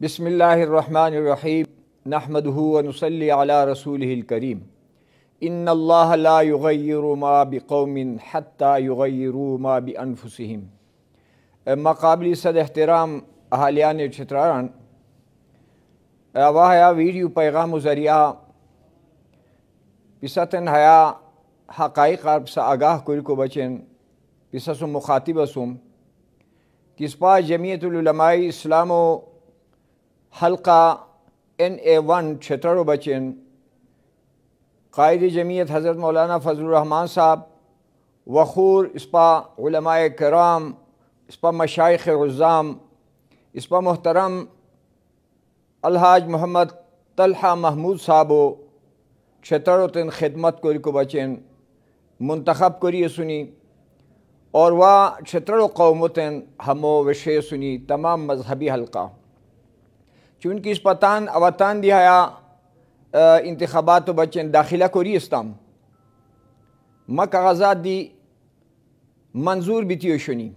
بسم اللہ الرحمن الرحیم نحمدہ ونصلی علی رسولہ الکریم ان اللہ لا یغیر ما بقوم حتی یغیروا ما بانفسہم مقابل صد احترام اہالیان چھتراران واہیا ویڈیو پیغام و ذریعہ پساتن حیا حقائق سا آگاہ کل کو بچن پساسو مخاطب اسم کسپا جمعیت العلماء اسلام و حلقہ NA1 چھترو بچن قائد جمعیت حضرت مولانا فضل الرحمان صاحب وخور اسپا علماء کرام اسپا مشائخ عظام اسپا محترم الحاج محمد طلحہ محمود صاحبو چھترو تن خدمت کو بچن منتخب کری سنی اور وہ چھترو قومتن ہمو وشے سنی تمام مذہبی حلقہ چونکہ اس پتان اوطان دیا انتخابات و بچن داخلہ کوری استام ما کاغذات دی منظور بیتیو شنی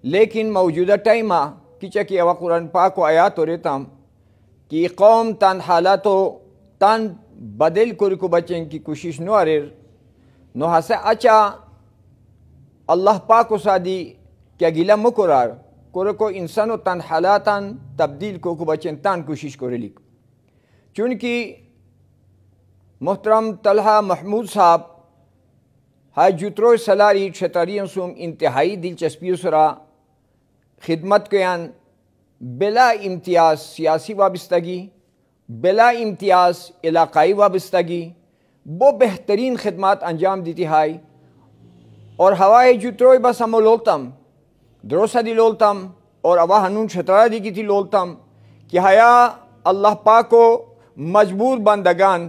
لیکن موجودہ ٹائمہ کچا کی او قرآن پاک و آیات و ریتام کہ قوم تان حالاتو تان بدل کو بچن کی کوشش نو آریر نو ہسا اچا اللہ پاک و سادی کیا گیلا مکرار کو انسان و تن حالاتان تبدیل کو بچن تان کوشش کو رلیک چونکہ محترم طلحہ محمود صاحب ہائی جترو سلاری چھترین سوم انتہائی دلچسپی سرا خدمت کیان بلا امتیاز سیاسی وابستگی بلا امتیاز علاقائی وابستگی وہ بہترین خدمات انجام دیتی ہائی اور ہوائی جتروئی بس ہمو لولتم دروسہ دی لولتم اور اوا ہنون چھترہ دی کی تھی لولتم کہ حیا اللہ پاکو مجبور بندگان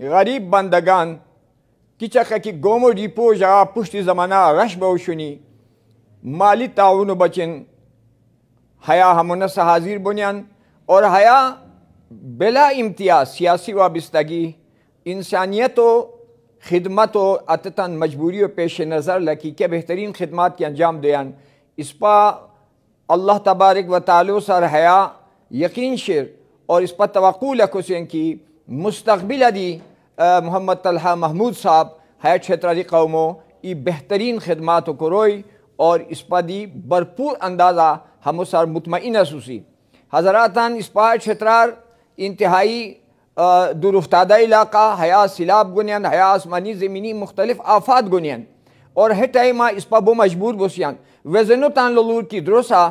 غریب بندگان کی چکا کی گومو ڈیپو جا پشتی زمانہ رش بوشنی مالی تعاون بچن حیا ہمونس حاضر بنیان اور حیا بلا امتیاز سیاسی وابستگی انسانیت و خدمت و اتتاً مجبوری و پیش نظر لکی کیا بہترین خدمات کی انجام دیان اس پا اللہ تبارک و تعالی سر حیا یقین شر اور اس پا توقع لکھو سین کی مستقبل دی محمد طلحہ محمود صاحب حیا چھترہ دی قوموں ای بہترین خدمات کو روئی اور اس پا دی بھرپور اندازہ ہمو سر مطمئن سوسی حضراتان اس پا چھترار انتہائی دور افتادہ علاقہ حیا سیلاب گنین حیا آسمانی زمینی مختلف آفات گنین اور ہے ٹائمہ اس پا بو مجبور بسیان وزنو تان لولور کی دروسا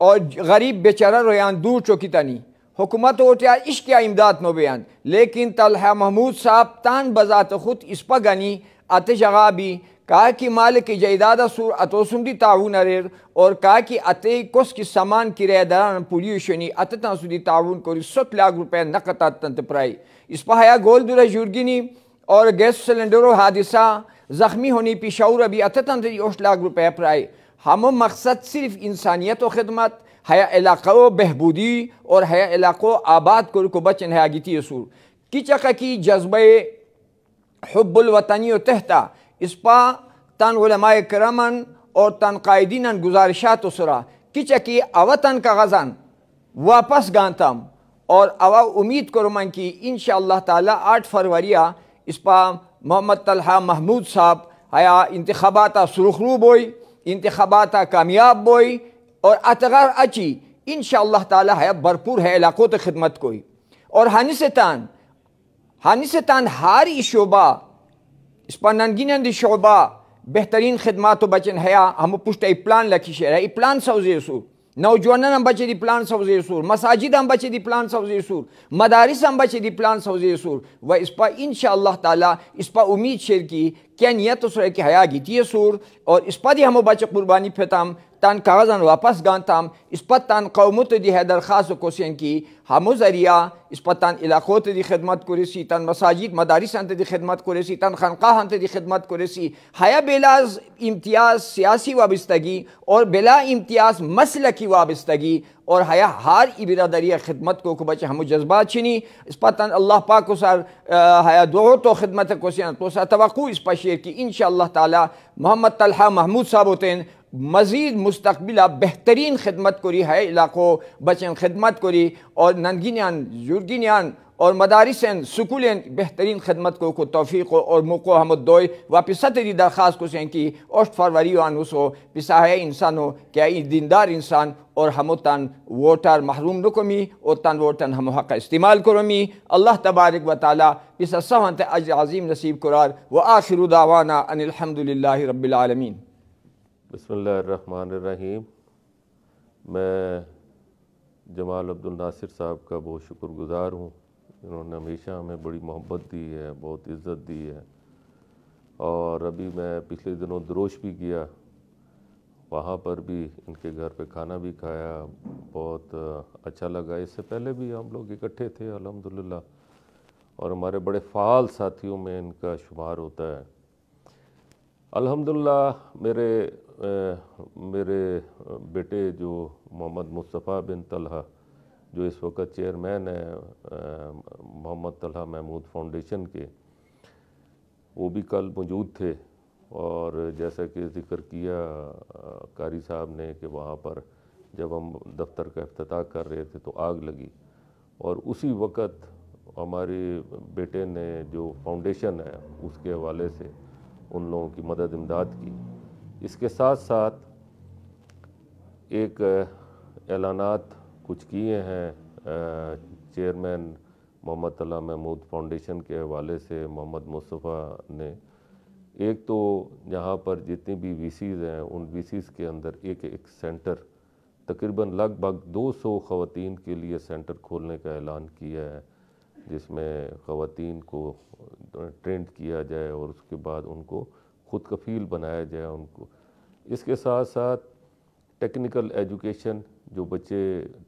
اور غریب بیچارہ رویان دور چوکی تانی حکومت اوٹیا عشق امداد نو بیان لیکن طلحہ محمود صاحب تان بذات خود اس پا گنی آتے جگہ بھی کہا کہ مالک جائیدادہ سور اتوسم دی تعاون اریر اور کہا کہ اتے کس کی سامان کرایہ داران پولیوشنی اتے تان سو دی تعاون کوری 7 لاکھ روپے نقطات تنت پرائی اس پا حیا گول دورہ جورگینی اور گیس سلنڈرو حادثہ زخمی ہونی پیشاور ابھی اتے تان 8 لاکھ روپے پرائی ہمو مقصد صرف انسانیت و خدمت حیا علاقہ و بہبودی اور حیا علاقہ و آباد کو بچن حیا گیتی اصول کی چکا کی جذبہ حب الوطنی و تحتا اس پا تن علماء کرامن اور تن قائدین گزارشات و سرا کی چکی اوطن کا غزان واپس گانتم اور اوا امید کرمان کی انشاءاللہ تعالی 8 فروریہ اس پا محمد طلحہ محمود صاحب حیا انتخاباتا سرخرو بوئی انتخاباتا کامیاب بوئی اور اتغار اچی انشاءاللہ تعالی حیا بھرپور ہے علاقوں تے خدمت کوئی اور ہانی سے تان ہاری شعبہ اس پا ننگینن دی شعبہ بہترین خدمات و بچن حیا ہمو پشتا ای پلان لکی شہر ہے ای پلان سوزی سور نوجوانان ہم بچے دی پلان سوزی سور مساجد ہم بچے دی پلان سوزی سور مدارس ہم بچے دی پلان سوزی سور و اس پا انشاءاللہ تعالی اس پا امید شیر کی کیا نیت سر کی حیا گیتی سور اور اس پا دی ہمو بچے قربانی پھتام تان کاغذان واپس گانتام اس پا تان قومت دی ہے درخواست کو سین کی ہمو ذریعہ اس پا تان علاقوت دی خدمت کو رسی تان مساجد مدارس ہنت دی خدمت کو رسی تان خانقاہ ہنت دی خدمت کو رسی حیا بلا امتیاز سیاسی وابستگی اور بلا امتیاز مسلکی وابستگی اور حیا ہار ای برادری خدمت کو بچے ہمو جذبات چنی اس پا تان اللہ پاک کو سر حیا دعو تو خدمت کو سین تو سا توقع اس پا شیر کی انشاءاللہ تعالی محمد طلحہ محمود صاحب ہوتے ہیں مزید مستقبلا بہترین خدمت کری ہے علاقوں بچن خدمت کری اور ننگینیان جرگینیان اور مدارسین سکولین بہترین خدمت کو توفیق اور موقع حمد دوئی واپس ستری درخواست کو سین کی اوشت فروری آنوسو پساہے انسانو کیا دیندار انسان اور ہموتان ووٹر محروم نکمی اور تن ووٹن ہم حق استعمال کرمی اللہ تبارک و تعالی پسا سوانت اجر عظیم نصیب قرار و آخر دعوانا ان الحمدللہ رب العالمین۔ بسم اللہ الرحمن الرحیم۔ میں جمال عبد الناصر صاحب کا بہت شکر گزار ہوں، انہوں نے ہمیشہ ہمیں بڑی محبت دی ہے، بہت عزت دی ہے، اور ابھی میں پچھلے دنوں دروش بھی گیا، وہاں پر بھی ان کے گھر پہ کھانا بھی کھایا، بہت اچھا لگا۔ اس سے پہلے بھی ہم لوگ اکٹھے تھے الحمدللہ، اور ہمارے بڑے فعال ساتھیوں میں ان کا شمار ہوتا ہے۔ الحمدللہ میرے بیٹے جو محمد مصطفیٰ بن طلحہ جو اس وقت چیئرمین ہے محمد طلحہ محمود فاؤنڈیشن کے، وہ بھی کل موجود تھے، اور جیسا کہ ذکر کیا قاری صاحب نے کہ وہاں پر جب ہم دفتر کا افتتاح کر رہے تھے تو آگ لگی، اور اسی وقت ہمارے بیٹے نے جو فاؤنڈیشن ہے اس کے حوالے سے ان لوگوں کی مدد امداد کی۔ اس کے ساتھ ساتھ ایک اعلانات کچھ کیے ہیں چیئرمین محمد طلحہ محمود فاؤنڈیشن کے حوالے سے محمد مصطفیٰ نے۔ ایک تو یہاں پر جتنی بھی وی سیز ہیں ان وی سیز کے اندر ایک سینٹر تقریباً لگ بھگ 200 خواتین کے لیے سینٹر کھولنے کا اعلان کیا ہے، جس میں خواتین کو ٹرینڈ کیا جائے اور اس کے بعد ان کو خود کفیل بنایا جائے ان کو۔ اس کے ساتھ ساتھ ٹیکنیکل ایجوکیشن، جو بچے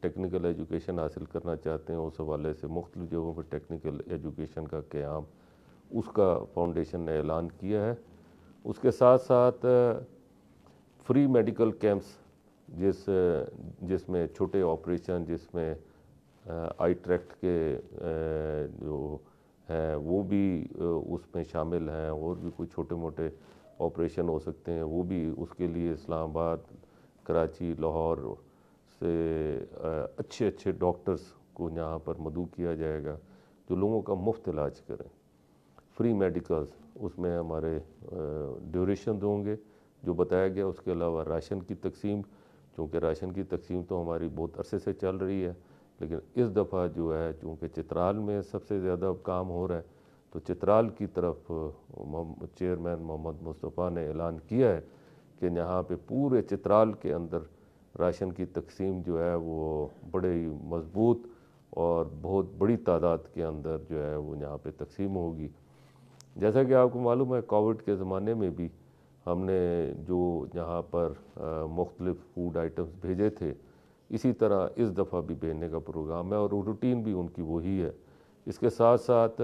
ٹیکنیکل ایجوکیشن حاصل کرنا چاہتے ہیں اس حوالے سے مختلف جگہوں پر ٹیکنیکل ایجوکیشن کا قیام اس کا فاؤنڈیشن نے اعلان کیا ہے۔ اس کے ساتھ ساتھ فری میڈیکل کیمپس جس میں چھوٹے آپریشن، جس میں آئی ٹریکٹ کے جو ہیں وہ بھی اس میں شامل ہیں، اور بھی کوئی چھوٹے موٹے آپریشن ہو سکتے ہیں، وہ بھی اس کے لیے اسلام آباد، کراچی، لاہور سے اچھے ڈاکٹرز کو یہاں پر مدعو کیا جائے گا جو لوگوں کا مفت علاج کریں۔ فری میڈیکلز اس میں ہمارے ڈیوریشن ہوں گے جو بتایا گیا، اس کے علاوہ راشن کی تقسیم، چونکہ راشن کی تقسیم تو ہماری بہت عرصے سے چل رہی ہے، لیکن اس دفعہ جو ہے چونکہ چترال میں سب سے زیادہ کام ہو رہا ہے تو چترال کی طرف چیئرمین محمد مصطفیٰ نے اعلان کیا ہے کہ یہاں پہ پورے چترال کے اندر راشن کی تقسیم جو ہے وہ بڑے ہی مضبوط اور بہت بڑی تعداد کے اندر جو ہے وہ یہاں پہ تقسیم ہوگی۔ جیسا کہ آپ کو معلوم ہے کووڈ کے زمانے میں بھی ہم نے جو یہاں پر مختلف فوڈ آئٹمز بھیجے تھے، اسی طرح اس دفعہ بھی بھیجنے کا پروگرام ہے، اور روٹین بھی ان کی وہی ہے۔ اس کے ساتھ ساتھ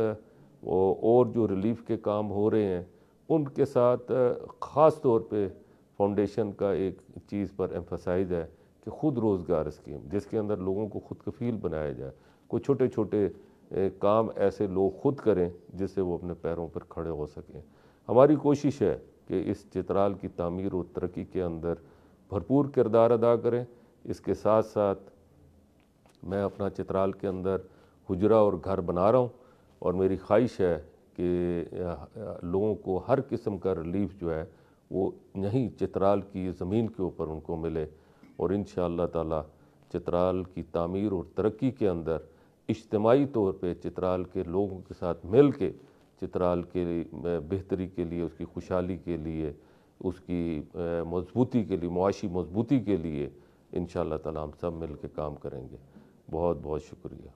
اور جو ریلیف کے کام ہو رہے ہیں ان کے ساتھ خاص طور پہ فاؤنڈیشن کا ایک چیز پر ایمفسائز ہے کہ خود روزگار اسکیم، جس کے اندر لوگوں کو خود کفیل بنایا جائے، کوئی چھوٹے چھوٹے کام ایسے لوگ خود کریں جس سے وہ اپنے پیروں پر کھڑے ہو سکیں۔ ہماری کوشش ہے کہ اس چترال کی تعمیر و ترقی کے اندر بھرپور کردار ادا کریں۔ اس کے ساتھ ساتھ میں اپنا چترال کے اندر حجرہ اور گھر بنا رہا ہوں، اور میری خواہش ہے کہ لوگوں کو ہر قسم کا ریلیف جو ہے وہ یہیں چترال کی زمین کے اوپر ان کو ملے، اور انشاءاللہ تعالی چترال کی تعمیر اور ترقی کے اندر اجتماعی طور پہ چترال کے لوگوں کے ساتھ مل کے چترال کے بہتری کے لیے، اس کی خوشحالی کے لیے، اس کی مضبوطی کے لیے، معاشی مضبوطی کے لیے انشاءاللہ تعالی ہم سب مل کے کام کریں گے۔ بہت بہت شکریہ۔